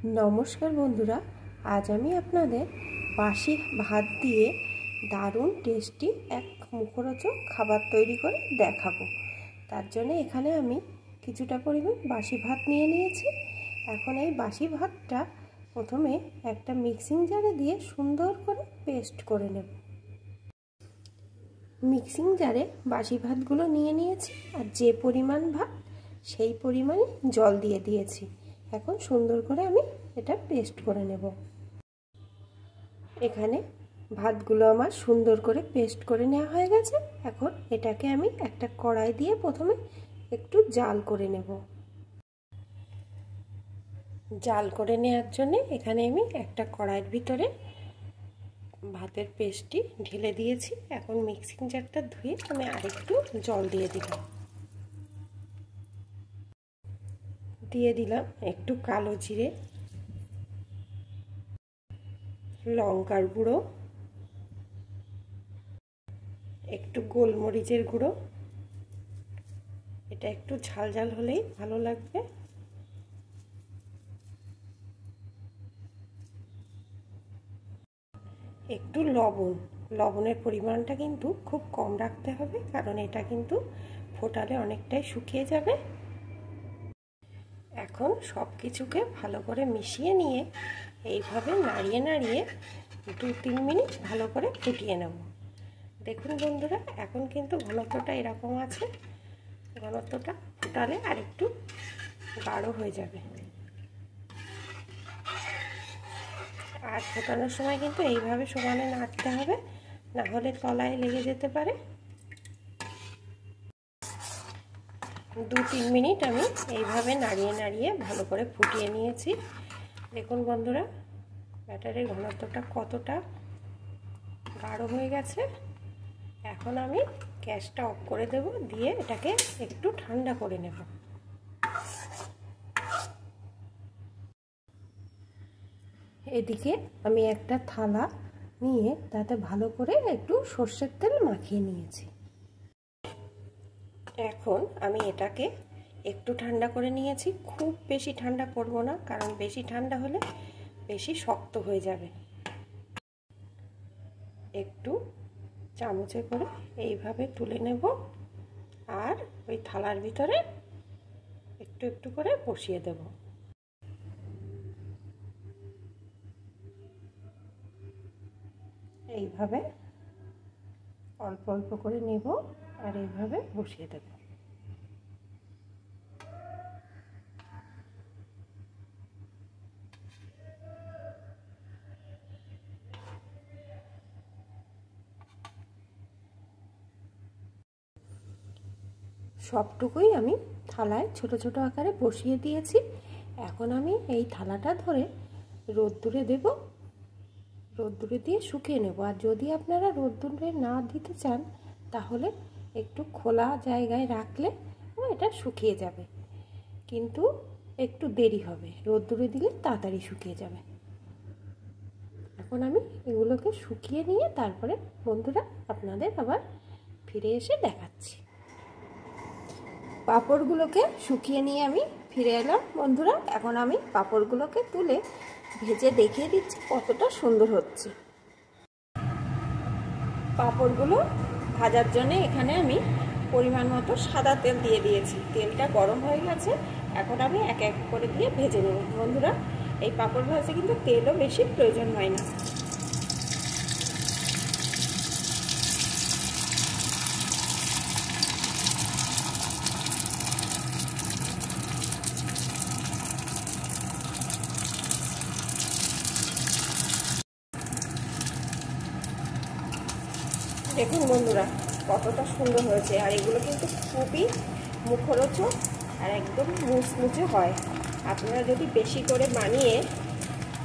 নমস্কার বন্ধুরা, আজ আমি আপনাদের বাসি ভাত দিয়ে দারুণ টেস্টি এক মুখরোচক খাবার তৈরি করে দেখাবো। তার জন্য এখানে আমি কিছুটা পরিমাণ বাসি ভাত নিয়ে নিয়েছি। এখন এই বাসি ভাতটা প্রথমে একটা মিক্সিং জারে দিয়ে সুন্দর করে পেস্ট করে নেব। মিক্সিং জারে বাসি ভাতগুলো নিয়ে নিয়েছি, আর যে পরিমাণ ভাত সেই পরিমাণে জল দিয়ে দিয়েছি। এখন সুন্দর করে আমি এটা পেস্ট করে নেব। এখানে ভাতগুলো আমার সুন্দর করে পেস্ট করে নেওয়া হয়ে গেছে। এখন এটাকে আমি একটা কড়াই দিয়ে প্রথমে একটু জাল করে নেব। জাল করে নেওয়ার জন্য এখানে আমি একটা কড়াইয়ের ভিতরে ভাতের পেস্টটি ঢেলে দিয়েছি। এখন মিক্সিং জারটা ধুয়ে আমি আরেকটু জল দিয়ে দিলাম একটু কালো জিরে, লঙ্কার গুঁড়ো, একটু গোলমরিচের গুঁড়ো। এটা একটু ঝাল ঝাল হলেই ভালো লাগবে। একটু লবণের পরিমাণটা কিন্তু খুব কম রাখতে হবে, কারণ এটা কিন্তু ফোটালে অনেকটাই শুকিয়ে যাবে। এখন সব কিছুকে ভালো করে মিশিয়ে নিয়ে এইভাবে নাড়িয়ে নাড়িয়ে 2-3 মিনিট ভালো করে ফুটিয়ে নেব। দেখুন বন্ধুরা, এখন কিন্তু ঘনত্বটা এরকম আছে। ঘনত্বটা ফুটালে আরেকটু গাঢ় হয়ে যাবে। আর ফোটানোর সময় কিন্তু এইভাবে সমানে নাড়তে হবে, না হলে তলায় লেগে যেতে পারে। 2-3 মিনিট আমি এইভাবে নাড়িয়ে নাড়িয়ে ভালো করে ফুটিয়ে নিয়েছি। দেখুন বন্ধুরা, ব্যাটারের ঘনত্বটা কতটা গাঢ় হয়ে গেছে। এখন আমি গ্যাসটা অফ করে দেব, দিয়ে এটাকে একটু ঠান্ডা করে নেব। এদিকে আমি একটা থালা নিয়ে তাতে ভালো করে একটু সর্ষের তেল মাখিয়ে নিয়েছি। এখন আমি এটাকে একটু ঠান্ডা করে নিয়েছি। খুব বেশি ঠান্ডা করব না, কারণ বেশি ঠান্ডা হলে বেশি শক্ত হয়ে যাবে। একটু চামচে করে এইভাবে তুলে নেব, আর ওই থালার ভিতরে একটু একটু করে বসিয়ে দেব। এইভাবে অল্প অল্প করে নেব আর এইভাবে বসিয়ে দেব। সবটুকুই আমি থালায় ছোট ছোট আকারে বসিয়ে দিয়েছি। এখন আমি এই থালাটা ধরে রোদ্দুরে দেব। রোদ্দুরে দিয়ে শুকিয়ে নেব। আর যদি আপনারা রোদ্দুরে না দিতে চান, তাহলে একটু খোলা জায়গায় রাখলে এটা শুকিয়ে যাবে, কিন্তু একটু দেরি হবে। রোদ্দুরে দিলে তাড়াতাড়ি শুকিয়ে যাবে। এখন আমি এগুলোকে শুকিয়ে নিয়ে তারপরে বন্ধুরা আপনাদের আবার ফিরে এসে দেখাচ্ছি। পাঁপড়গুলোকে শুকিয়ে নিয়ে আমি ফিরে এলাম বন্ধুরা। এখন আমি পাঁপড়গুলোকে তুলে ভেজে দেখিয়ে দিচ্ছি কতটা সুন্দর হচ্ছে। পাঁপড়গুলো ভাজার জন্য এখানে আমি পরিমাণ মতো সাদা তেল দিয়ে দিয়েছি। তেলটা গরম হয়ে গেছে। এখন আমি এক এক করে দিয়ে ভেজে নেব বন্ধুরা। এই পাঁপড় ভাজতে কিন্তু তেলও বেশি প্রয়োজন হয় না। দেখুন বন্ধুরা কতটা সুন্দর হয়েছে। আর এগুলো কিন্তু খুবই মুখরোচক আর একদম মুচমুচে হয়। আপনারা যদি বেশি করে বানিয়ে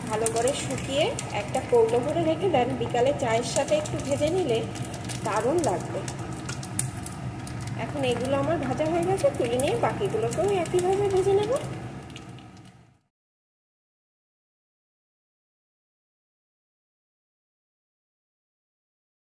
ভালো করে শুকিয়ে একটা কৌটো করে রেখে দেন, বিকালে চায়ের সাথে একটু ভেজে নিলে দারুণ লাগবে। এখন এগুলো আমার ভাজা হয়ে গেছে, তুলে নিয়ে বাকিগুলোকেও একইভাবে ভেজে নেব।